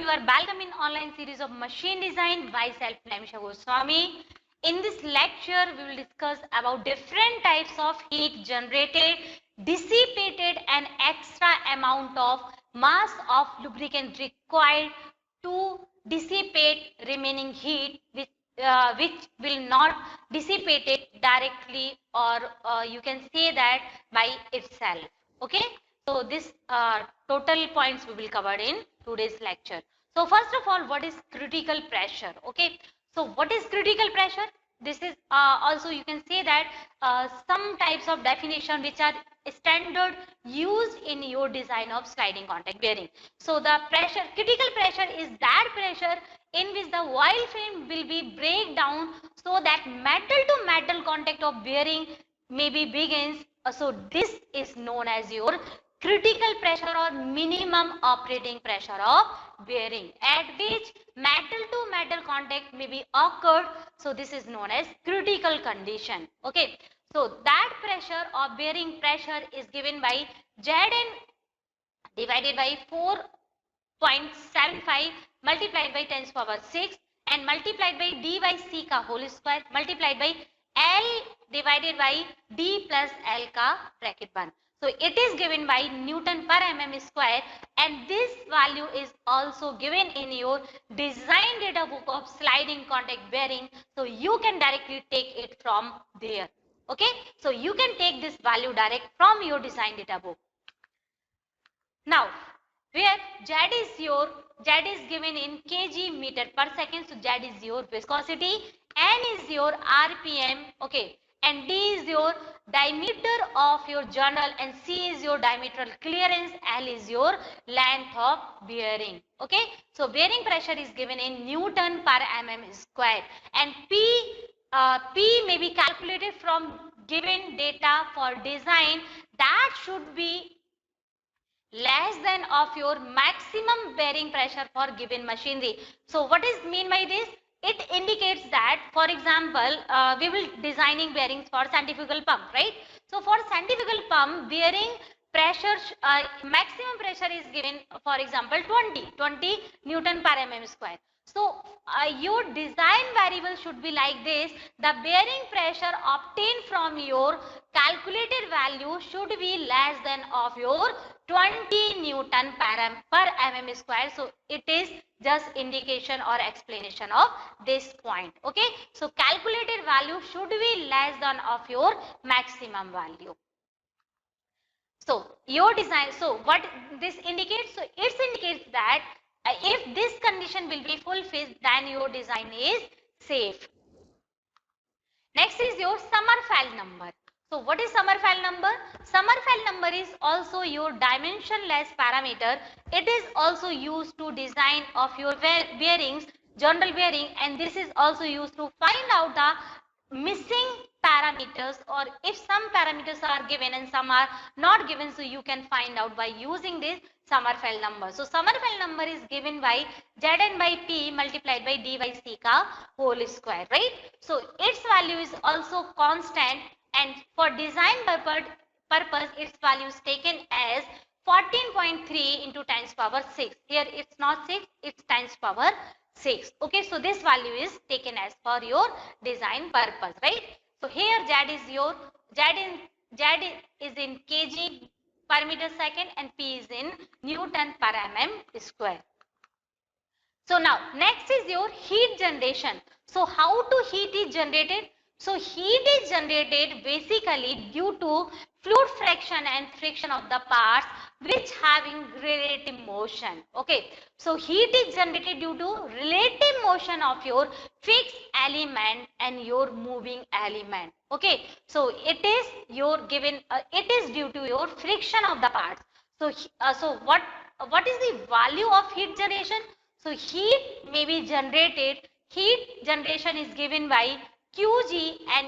you are welcome in online series of machine design. Myself, Namisha Goswami. In this lecture, we will discuss about different types of heat generated, dissipated, and extra amount of mass of lubricant required to dissipate remaining heat, which will not dissipate it directly, or you can say that by itself. Okay. So this total points we will cover in today's lecture. So first of all, what is critical pressure? Okay. So what is critical pressure? This is also you can say that some types of definition which are standard used in your design of sliding contact bearing. So the pressure, critical pressure is that pressure in which the oil film will be break down so that metal to metal contact of bearing maybe begins. So this is known as your critical pressure or minimum operating pressure of bearing at which metal to metal contact may be occurred. So this is known as critical condition. Okay. So that pressure or bearing pressure is given by Zn divided by 4.75 multiplied by 10 to the power 6 and multiplied by d by c ka whole square multiplied by L divided by d plus L ka bracket 1. So it is given by Newton per mm square, and this value is also given in your design data book of sliding contact bearing. So you can directly take it from there. Okay. So you can take this value direct from your design data book. Now, where Z is given in kg meter per second. So Z is your viscosity, N is your RPM, okay, and D is your diameter of your journal, and C is your diametral clearance, L is your length of bearing. Okay, so bearing pressure is given in Newton per mm square, and P may be calculated from given data for design that should be less than of your maximum bearing pressure for given machinery. So what is mean by this? It indicates that, for example, we will designing bearings for centrifugal pump, right? So for centrifugal pump, bearing pressure, maximum pressure is given, for example, 20 Newton per mm square. So your design variable should be like this. The bearing pressure obtained from your calculated value should be less than of your 20 Newton per mm square. So it is just indication or explanation of this point. Okay. So calculated value should be less than of your maximum value. So your design, so what this indicates? So it indicates that if this condition will be fulfilled, then your design is safe. Next is your Sommerfeld number. So what is Sommerfeld number? Sommerfeld number is also your dimensionless parameter. It is also used to design of your bearings, general bearing, and this is also used to find out the missing parameters, or if some parameters are given and some are not given, so you can find out by using this Sommerfeld number. So Sommerfeld number is given by Zn by P multiplied by d by c ka whole square, right? So its value is also constant, and for design purpose its value is taken as 14.3 into 10 to the power 6. Here it's not 6, it's 10 to the power 6. Okay, so this value is taken as for your design purpose, right? So here Z is in kg per meter second and P is in Newton per mm square. So now next is your heat generation. So how to heat is generated? So heat is generated basically due to fluid friction and friction of the parts which having relative motion. Okay. So heat is generated due to relative motion of your fixed element and your moving element. Okay. So it is your given, it is due to your friction of the parts. So what is the value of heat generation? So heat may be generated, heat generation is given by Qg, and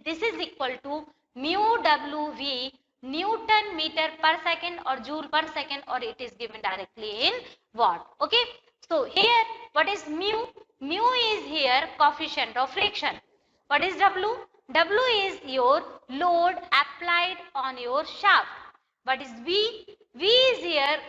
this is equal to mu Wv Newton meter per second or joule per second, or it is given directly in watt. Okay. So here what is mu? Mu is here coefficient of friction. What is W? W is your load applied on your shaft. What is V? V is here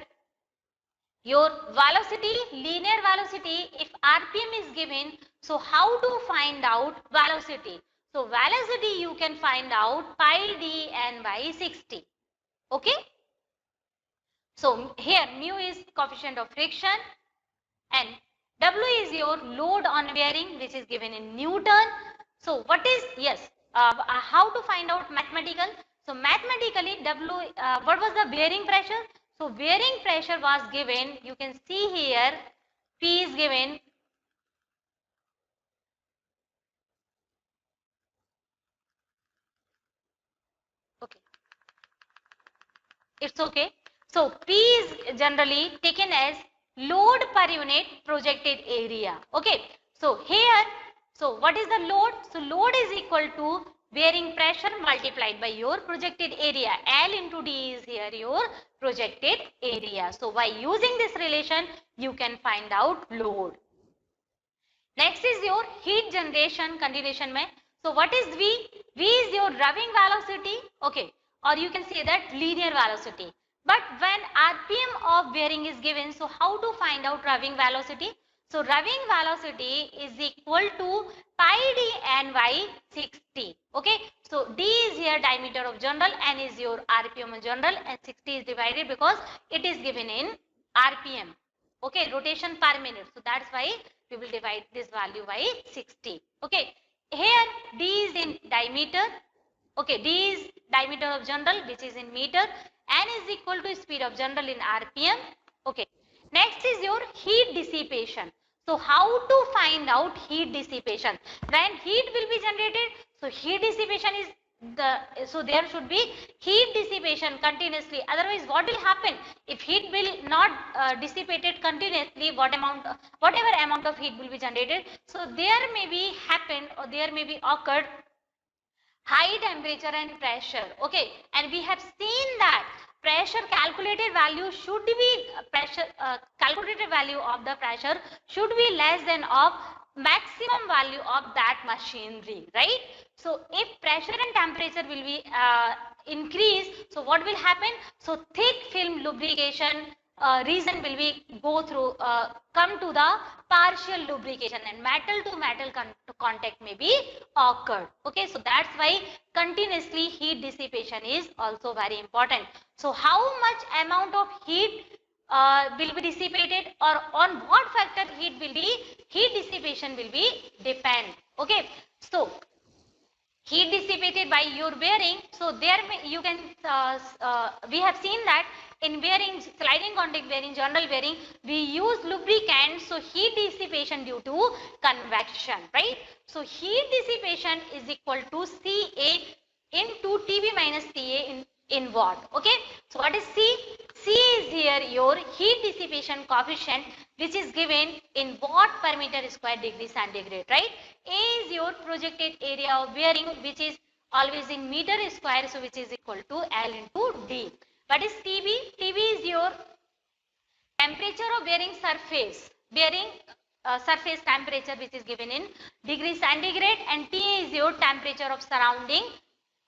Your velocity, linear velocity, if RPM is given, so how to find out velocity? So velocity you can find out pi d n by 60. Okay. So here mu is coefficient of friction and W is your load on bearing, which is given in Newton. So what is, yes, how to find out mathematical? So mathematically what was the bearing pressure? So bearing pressure was given, you can see here, P is given. Okay, it's okay. So P is generally taken as load per unit projected area. Okay, so here, so what is the load? So load is equal to bearing pressure multiplied by your projected area. L into D is here your projected area. So by using this relation, you can find out load. Next is your heat generation continuation mein. So what is V? V is your rubbing velocity, okay, or you can say that linear velocity. But when RPM of bearing is given, so how to find out rubbing velocity? So rubbing velocity is equal to pi d n by 60. Okay, so d is here diameter of journal, n is your RPM of journal, and 60 is divided because it is given in RPM. Okay, rotation per minute. So that's why we will divide this value by 60. Okay, here d is in diameter. Okay, d is diameter of journal, which is in meter. N is equal to speed of journal in RPM. Okay, next is your heat dissipation. So how to find out heat dissipation? When heat will be generated, so heat dissipation is so there should be heat dissipation continuously. Otherwise, what will happen if heat will not dissipated continuously? Whatever amount of heat will be generated, so there may be happen or there may be occurred high temperature and pressure. Okay, and we have seen that pressure calculated value should be calculated value of the pressure should be less than of maximum value of that machinery, right? So if pressure and temperature will be increase, so what will happen? So thick film lubrication reason will be go through come to the partial lubrication and metal to metal contact may be occurred. Okay, so that's why continuously heat dissipation is also very important. So how much amount of heat will be dissipated, or on what factor heat dissipation will be depend. Okay, so heat dissipated by your bearing. So there you can we have seen that in bearing, sliding contact bearing, journal bearing, we use lubricant. So heat dissipation due to convection, right? So heat dissipation is equal to Ca into Tb minus Ca in watt. Okay, so what is C? C is here your heat dissipation coefficient, which is given in watt per meter square degree centigrade, right? A is your projected area of bearing, which is always in meter square, so which is equal to L into D. What is Tb? Tb is your temperature of bearing surface, surface temperature, which is given in degree centigrade, and T is your temperature of surrounding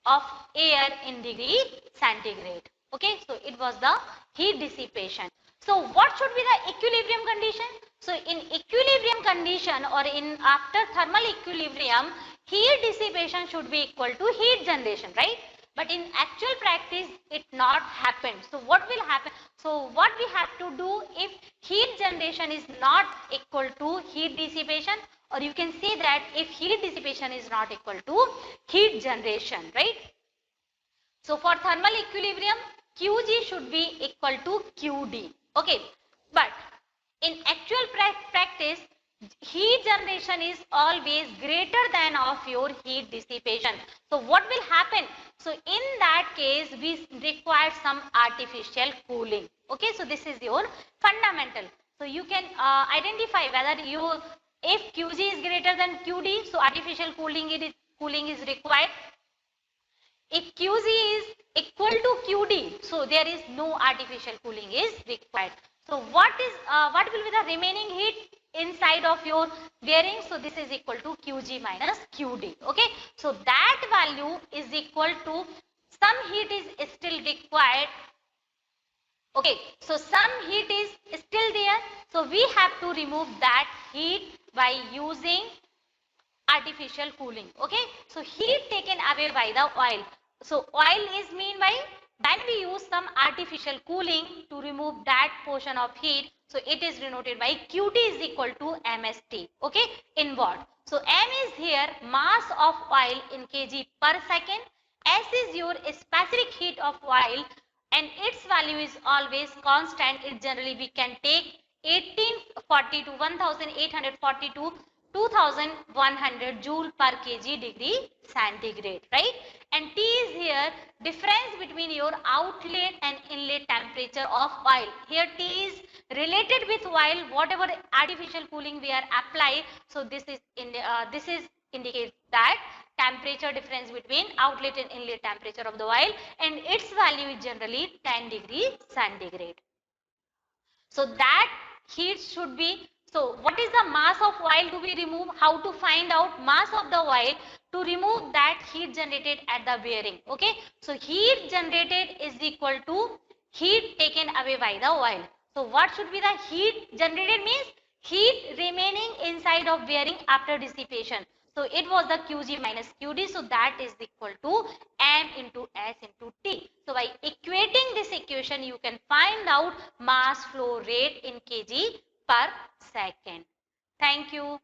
of air in degree centigrade. Okay, so it was the heat dissipation. So what should be the equilibrium condition? So in equilibrium condition, or in after thermal equilibrium, heat dissipation should be equal to heat generation, right? But in actual practice, it not happened. So what will happen? So what we have to do if heat generation is not equal to heat dissipation, or you can say that if heat dissipation is not equal to heat generation, right? So for thermal equilibrium, Qg should be equal to Qd. Okay, but in actual practice, heat generation is always greater than of your heat dissipation. So what will happen? So in that case, we require some artificial cooling. Okay, so this is your fundamental. So you can identify whether if Qg is greater than Qd, so artificial cooling is required. If Qg is equal to Qd, so there is no artificial cooling is required. So what will be the remaining heat inside of your bearing? So this is equal to Qg minus Qd. Okay, so that value is equal to, some heat is still required. Okay, so some heat is still there. So we have to remove that heat by using artificial cooling. Okay, so heat taken away by the oil. So oil is mean by when we use some artificial cooling to remove that portion of heat. So it is denoted by Qt is equal to MST. Okay, in watt. So M is here mass of oil in kg per second. S is your specific heat of oil and its value is always constant. It generally we can take 1840 to 1840 to 2100 joule per kg degree centigrade, right? And T is here difference between your outlet and inlet temperature of oil. Here T is related with oil, whatever artificial cooling we are apply. So this is indicates that temperature difference between outlet and inlet temperature of the oil, and its value is generally 10 degree centigrade. So that heat should be, so what is the mass of oil to be removed? How to find out mass of the oil to remove that heat generated at the bearing? Okay, so heat generated is equal to heat taken away by the oil. So what should be the heat generated means heat remaining inside of bearing after dissipation. So it was the Qg minus Qd, so that is equal to M into S into T. So by equating this equation, you can find out mass flow rate in kg per second. Thank you.